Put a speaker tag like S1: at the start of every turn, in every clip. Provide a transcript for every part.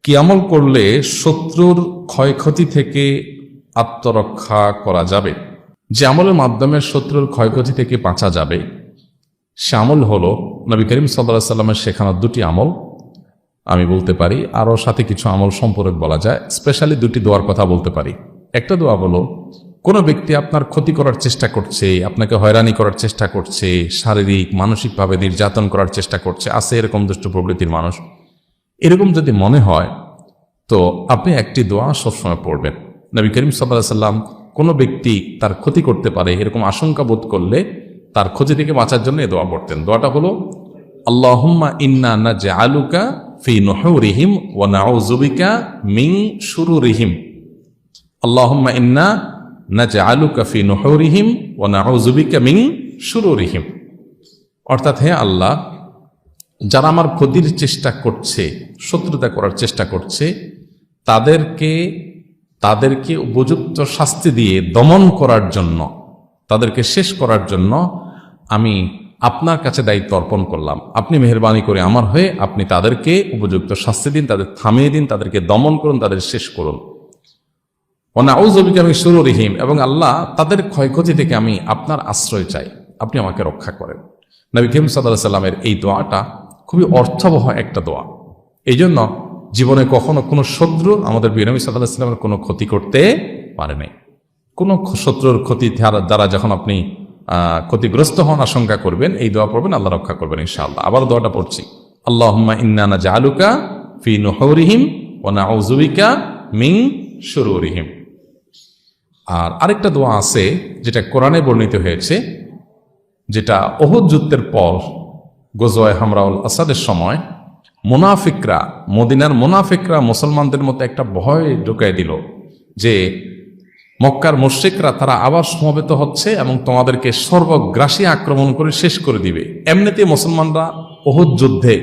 S1: কি আমল করলে শত্রুর ক্ষয়ক্ষতি থেকে আত্মরক্ষা করা যাবে? যে আমলের মাধ্যমে শত্রুর ক্ষয়ক্ষতি থেকে বাঁচা যাবে সে আমল হলো নবী করিম সাল্লাল্লাহু আলাইহি সাল্লামের শেখানো দুটি আমল। আমি বলতে পারি আরও সাথে কিছু আমল সম্পর্কে বলা যায়, স্পেশালি দুটি দোয়ার কথা বলতে পারি। একটা দোয়া হলো, কোনো ব্যক্তি আপনার ক্ষতি করার চেষ্টা করছে, আপনাকে হয়রানি করার চেষ্টা করছে, শারীরিক মানসিকভাবে নির্যাতন করার চেষ্টা করছে, আছে এরকম দুষ্ট প্রবৃত্তির মানুষ, এরকম যদি মনে হয় তো আপনি একটি দোয়া সবসময় পড়বেন। নবী করিম সাল্লাল্লাহু আলাইহি সাল্লাম কোনো ব্যক্তি তার ক্ষতি করতে পারে এরকম আশঙ্কা বোধ করলে তার ক্ষতি থেকে বাঁচার জন্য এই দোয়া পড়তেন। দোয়াটা হলো, আল্লাহুম্মা ইন্না নাজআলুকা ফি নুহুরিহিম ওয়া নাউযু বিকা মিন শুরুরিহিম। আল্লাহুম্মা ইন্না নাজআলুকা ফি নুহুরিহিম ওয়া নাউযু বিকা মিন শুরুরিহিম। অর্থাৎ, হে আল্লাহ, যারা আমার ক্ষতির চেষ্টা করছে, শত্রুতা করার চেষ্টা করছে, তাদেরকে উপযুক্ত শাস্তি দিয়ে দমন করার জন্য, তাদেরকে শেষ করার জন্য আমি আপনার কাছে দায়িত্ব অর্পণ করলাম। আপনি মেহেরবানি করে আমার হয়ে আপনি তাদেরকে উপযুক্ত শাস্তি দিন, তাদের থামিয়ে দিন, তাদেরকে দমন করুন, তাদের শেষ করুন। ওয়ানাউযু বিকা মিন শুরুরিহিম, এবং আল্লাহ তাদের ক্ষয়ক্ষতি থেকে আমি আপনার আশ্রয় চাই, আপনি আমাকে রক্ষা করেন। নবী করিম সাল্লাল্লাহু আলাইহি সাল্লামের এই দোয়াটা খুবই অর্থবহ একটা দোয়া। এই জন্য জীবনে কখনো কোনো শত্রু আমাদের নবী সাল্লাল্লাহু আলাইহি সাল্লামের কোনো ক্ষতি করতে পারে নাই। কোনো শত্রুর ক্ষতি দ্বারা যখন আপনি ক্ষতিগ্রস্ত হন, আশঙ্কা করবেন, এই দোয়া পড়বেন, আল্লাহ রক্ষা করবেন ইনশাআল্লাহ। আবার দোয়াটা পড়ছি, আল্লাহুম্মা ইন্না নাজআলুকা ফি নুহুরিহিম ওয়া নাউযু বিকা মিন শুরুরিহিম। আর আরেকটা দোয়া আছে যেটা কোরআনে বর্ণিত হয়েছে, যেটা উহুদ যুদ্ধের পর গজওয়ায়ে হামরাউল আসাদের সময় মুনাফিকরা, মদিনার মুনাফিকরা মুসলমানদের মধ্যে একটা ভয় ঢুকাই দিল যে মক্কার মুশরিকরা তারা আবার সমবেত হচ্ছে এবং তোমাদেরকে সর্বগ্রাসী আক্রমণ করে শেষ করে দিবে। এমনিতে মুসলমানরা উহুদ যুদ্ধে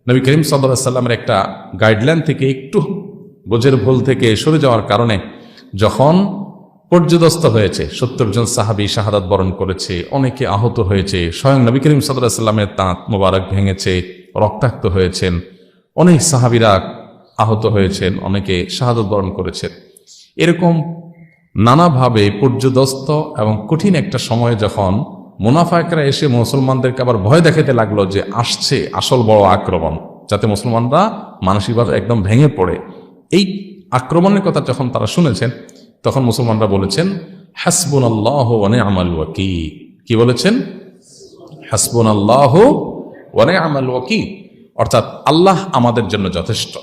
S1: নবী করিম সাল্লাল্লাহু আলাইহি সাল্লামের একটা গাইডলাইন থেকে একটু বোঝের ভুল থেকে সরে যাওয়ার কারণে যখন পর্যদস্ত হয়েছে, 70 জন সাহাবী শাহাদাত বরণ করেছে, অনেকে আহত হয়েছে, স্বয়ং নবী করিম সাল্লাল্লাহু আলাইহি সাল্লামের দাঁত মোবারক ভেঙেছে, রক্তাক্ত হয়েছেন, অনেক সাহাবীরা আহত হয়েছেন, অনেকে শাহাদাত বরণ করেছেন। এরকম নানাভাবে পর্যদস্ত এবং কঠিন একটা সময়ে যখন মুনাফিকরা এসে মুসলমানদেরকে আবার ভয় দেখাতে লাগলো যে আসছে আসল বড় আক্রমণ, যাতে মুসলমানরা মানসিকভাবে একদম ভেঙে পড়ে, এই আক্রমণের কথা যখন তারা শুনেছেন তখন মুসলমানরা বলেছেন, হাসবুনাল্লাহু ওয়া নি'মাল ওয়াকিল। কি বলেছেন? হাসবুনাল্লাহু ওয়া নি'মাল ওয়াকিল, অর্থাৎ আল্লাহ আমাদের জন্য যথেষ্ট।